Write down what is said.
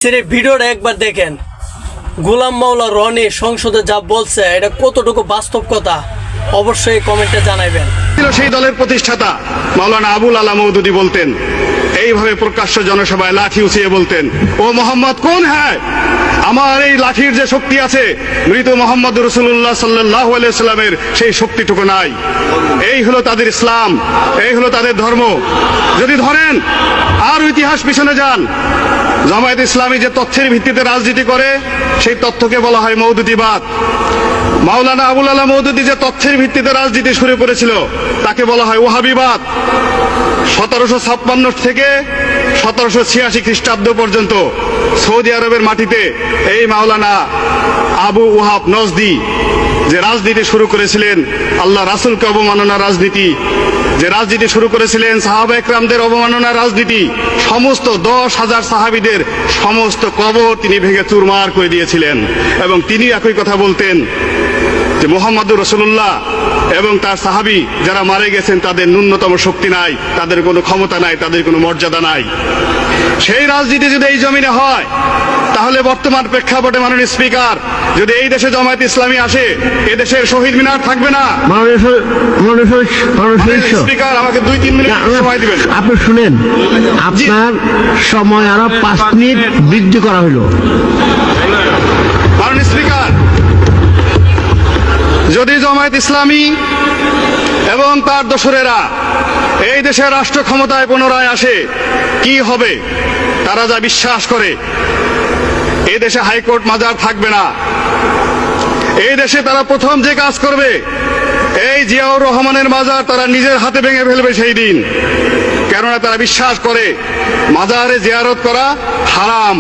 স্ত্রীর ভিডিওটা একবার দেখেন। গোলাম মাওলা রনি সংসদে যা বলছে এটা কতটুকু বাস্তব কথা অবশ্যই কমেন্টে জানাবেন। সেই দলের প্রতিষ্ঠাতা মাওলানা আবুল আলা মওদুদী বলতেন, এইভাবে প্রকাশ্য জনসভায় লাঠি উঁচিয়ে বলতেন, ও মোহাম্মদ কোন হ্যায়, আমার এই লাঠির যে শক্তি আছে মৃত মোহাম্মদ রাসূলুল্লাহ সাল্লাল্লাহু আলাইহি সাল্লামের সেই শক্তিটুকু নাই। এই হলো তাদের ইসলাম, এই হলো তাদের ধর্ম। যদি ধরেন আর ইতিহাস পিছনে যান, জামায়াত ইসলামী যে তথ্যের ভিত্তিতে রাজনীতি করে সেই তথ্যকে বলা হয় মওদুদিবাদ। মাওলানা আবুল আলা মওদুদী যে তথ্যের ভিত্তিতে রাজনীতি শুরু করেছিল তাকে বলা হয় ওহাবিবাদ। 1756 থেকে 1786 খ্রিস্টাব্দ পর্যন্ত সৌদি আরবের মাটিতে এই মাওলানা আবু ওহাব নজদি যে রাজনীতি শুরু করেছিলেন, আল্লাহ রাসূলকে অবমাননা রাজনীতি, যে রাজনীতি শুরু করেছিলেন সাহাবা একরামদের অবমাননা রাজনীতি, সমস্ত 10,000 সাহাবীদের সমস্ত কবর তিনি ভেঙে চুরমার করে দিয়েছিলেন। এবং তিনি একই কথা বলতেন যে মুহাম্মদুর রাসূলুল্লাহ এবং তার সাহাবী যারা মারা গেছেন তাদের ন্যূনতম শক্তি নাই, তাদের কোনো ক্ষমতা নাই, তাদের কোনো মর্যাদা নাই। সেই রাজনীতি যদি এই জমিনে হয় তাহলে বর্তমান প্রেক্ষাপটে মাননীয় স্পিকার, যদি এই দেশে জামায়াত ইসলামী আসে এদেশের শহীদ মিনার থাকবে না। স্পিকার আমাকে 2-3 মিনিট সময় দিবেন। আপনি শুনেন, আপনার সময় আরো 5 মিনিট বৃদ্ধি করা হলো। মাননীয় স্পিকার, যদি জামায়াত ইসলামী এবং তার দোসরেরা এই দেশের রাষ্ট্র ক্ষমতায় পুনরায় আসে কি হবে? তারা যা বিশ্বাস করে এই দেশে হাইকোর্ট মাজার থাকবে না। এই দেশে তারা প্রথম যে কাজ করবে, এই জিয়াউর রহমানের মাজার তারা নিজের হাতে ভেঙে ফেলবে সেই দিন। কেননা তারা বিশ্বাস করে মাজারে জিয়ারত করা হারাম।